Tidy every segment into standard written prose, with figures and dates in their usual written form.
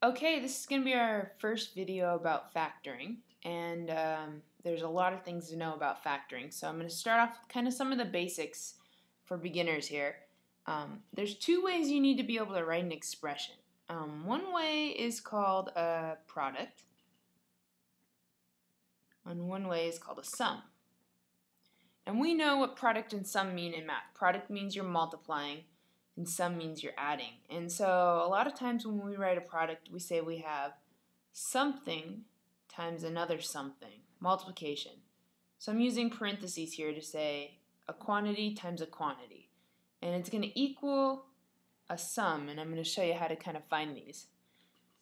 Okay, this is going to be our first video about factoring, and there's a lot of things to know about factoring. So I'm going to start off with kind of some of the basics for beginners here. There's two ways you need to be able to write an expression. One way is called a product, and one way is called a sum. And we know what product and sum mean in math. Product means you're multiplying, and sum means you're adding. And so a lot of times when we write a product, we say we have something times another something, multiplication. So I'm using parentheses here to say a quantity times a quantity. And it's going to equal a sum, and I'm going to show you how to kind of find these.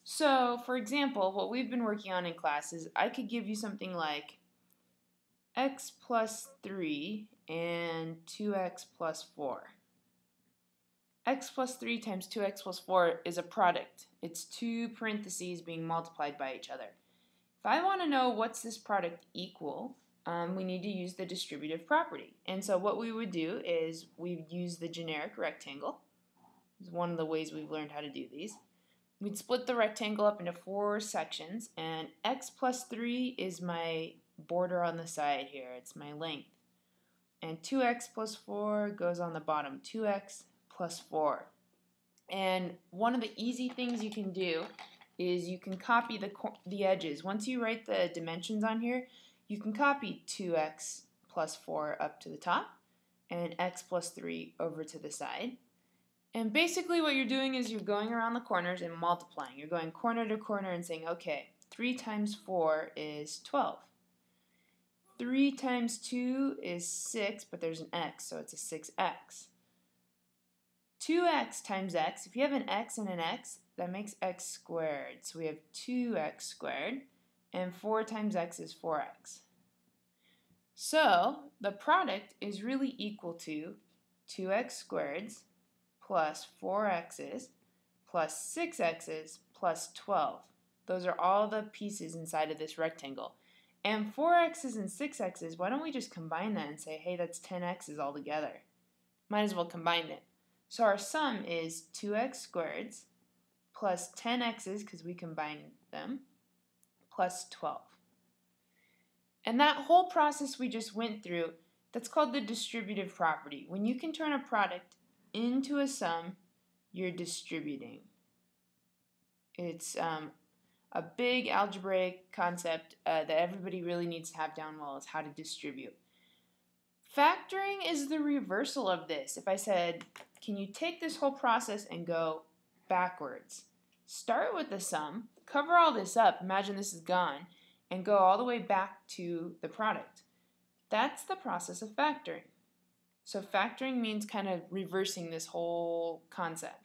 So, for example, what we've been working on in class is I could give you something like x plus 3 and 2x plus 4. X plus 3 times 2x plus 4 is a product. It's two parentheses being multiplied by each other. If I want to know what's this product equal, we need to use the distributive property. And so what we would do is we'd use the generic rectangle. It's one of the ways we've learned how to do these. We'd split the rectangle up into 4 sections, and x plus 3 is my border on the side here. It's my length. And 2x plus 4 goes on the bottom. 2x plus 4. And one of the easy things you can do is you can copy the edges. Once you write the dimensions on here, you can copy 2x plus 4 up to the top and x plus 3 over to the side. And basically what you're doing is you're going around the corners and multiplying. You're going corner to corner and saying, okay, 3 times 4 is 12. 3 times 2 is 6, but there's an x, so it's a 6x. 2x times x, if you have an x and an x, that makes x squared. So we have 2x squared, and 4 times x is 4x. So the product is really equal to 2x squareds plus 4x's plus 6x's plus 12. Those are all the pieces inside of this rectangle. And 4x's and 6x's, why don't we just combine that and say, hey, that's 10x's all together. Might as well combine it. So our sum is 2x squareds plus 10x's, because we combined them, plus 12. And that whole process we just went through, that's called the distributive property. When you can turn a product into a sum, you're distributing. It's a big algebraic concept that everybody really needs to have down well, is how to distribute. Factoring is the reversal of this. If I said, can you take this whole process and go backwards? Start with the sum, cover all this up, imagine this is gone, and go all the way back to the product. That's the process of factoring. So factoring means kind of reversing this whole concept.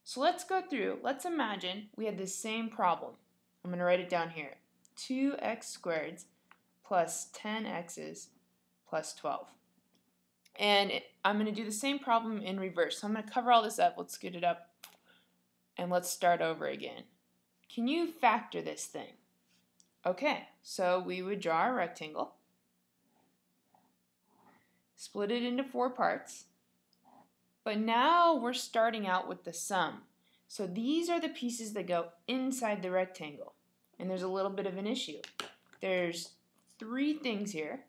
So let's go through. Let's imagine we had this same problem. I'm going to write it down here. 2x squareds plus 10x's plus 12. And I'm going to do the same problem in reverse. So I'm going to cover all this up. Let's scoot it up. And let's start over again. Can you factor this thing? Okay, so we would draw a rectangle. Split it into 4 parts. But now we're starting out with the sum. So these are the pieces that go inside the rectangle. And there's a little bit of an issue. There's 3 things here,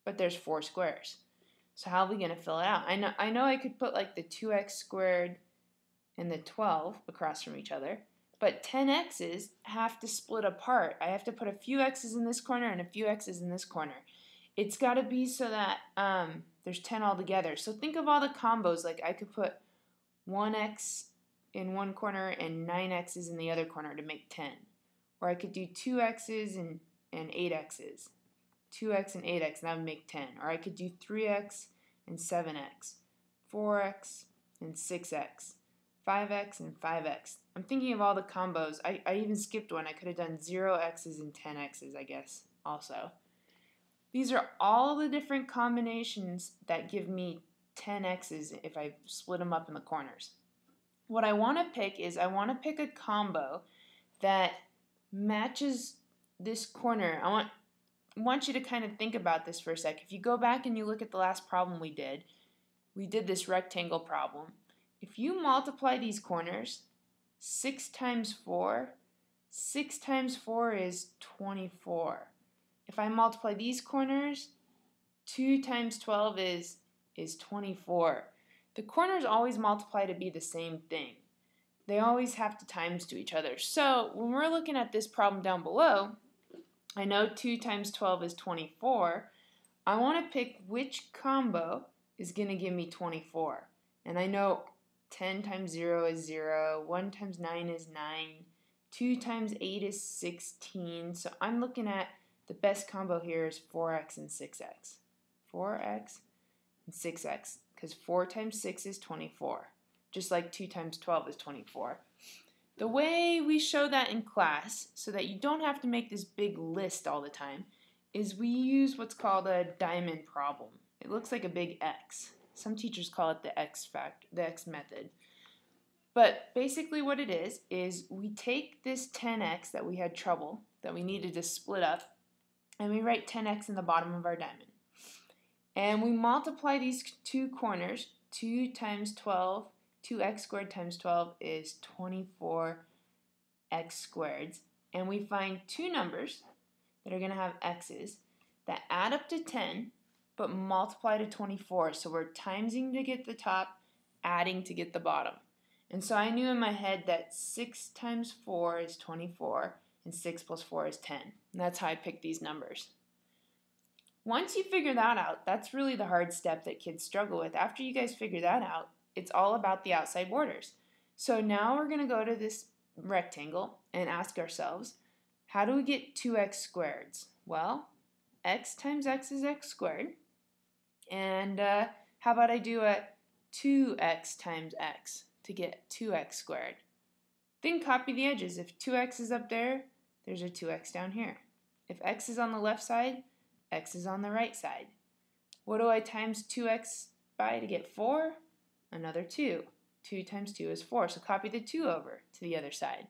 but there's 4 squares. So how are we going to fill it out? I know I could put like the 2x squared and the 12 across from each other, but 10x's have to split apart. I have to put a few x's in this corner and a few x's in this corner. It's got to be so that there's 10 altogether. So think of all the combos. Like I could put 1x in one corner and 9x's in the other corner to make 10. Or I could do 2x's and 8x's. 2x and 8x, and that would make 10. Or I could do 3x and 7x. 4x and 6x. 5x and 5x. I'm thinking of all the combos. I even skipped one. I could have done 0x's and 10x's, I guess, also. These are all the different combinations that give me 10x's if I split them up in the corners. What I want to pick is I want to pick a combo that matches this corner. I want you to kind of think about this for a sec. If you go back and you look at the last problem we did this rectangle problem. If you multiply these corners, 6 times 4. 6 times 4 is 24. If I multiply these corners, 2 times 12 is 24. The corners always multiply to be the same thing. They always have to times to each other. So when we're looking at this problem down below, I know 2 times 12 is 24. I want to pick which combo is going to give me 24. And I know 10 times 0 is 0, 1 times 9 is 9, 2 times 8 is 16. So I'm looking at the best combo here is 4x and 6x. 4x and 6x, because 4 times 6 is 24, just like 2 times 12 is 24. The way we show that in class, so that you don't have to make this big list all the time, is we use what's called a diamond problem. It looks like a big X. Some teachers call it the X method. But basically what it is we take this 10x that we had trouble, that we needed to split up, and we write 10x in the bottom of our diamond. And we multiply these two corners. 2 times 12, 2x squared times 12 is 24x squared. And we find two numbers that are going to have x's that add up to 10, but multiply to 24. So we're timesing to get the top, adding to get the bottom. And so I knew in my head that 6 times 4 is 24, and 6 plus 4 is 10. And that's how I picked these numbers. Once you figure that out, that's really the hard step that kids struggle with. After you guys figure that out, it's all about the outside borders. So now we're going to go to this rectangle and ask ourselves, how do we get 2x squareds? Well, x times x is x squared. And how about I do a 2x times x to get 2x squared? Then copy the edges. If 2x is up there, there's a 2x down here. If x is on the left side, x is on the right side. What do I times 2x by to get 4? Another 2. 2 times 2 is 4, so copy the 2 over to the other side.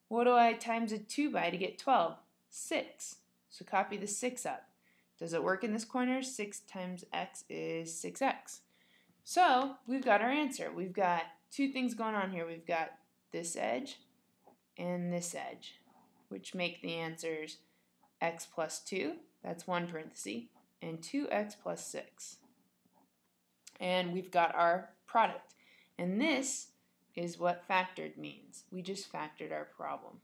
What do I times a 2 by to get 12? 6. So copy the 6 up. Does it work in this corner? 6 times x is 6x. So we've got our answer. We've got two things going on here. We've got this edge and this edge, which make the answers x plus 2. That's one parenthesis, and 2x plus 6. And we've got our product. And this is what factored means. We just factored our problem.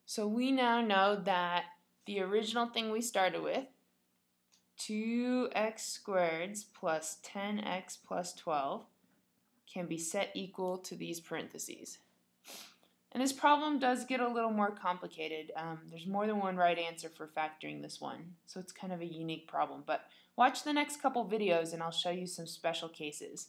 So we now know that the original thing we started with, 2x squareds plus 10x plus 12, can be set equal to these parentheses. And this problem does get a little more complicated. There's more than one right answer for factoring this one, so it's kind of a unique problem. But watch the next couple videos and I'll show you some special cases.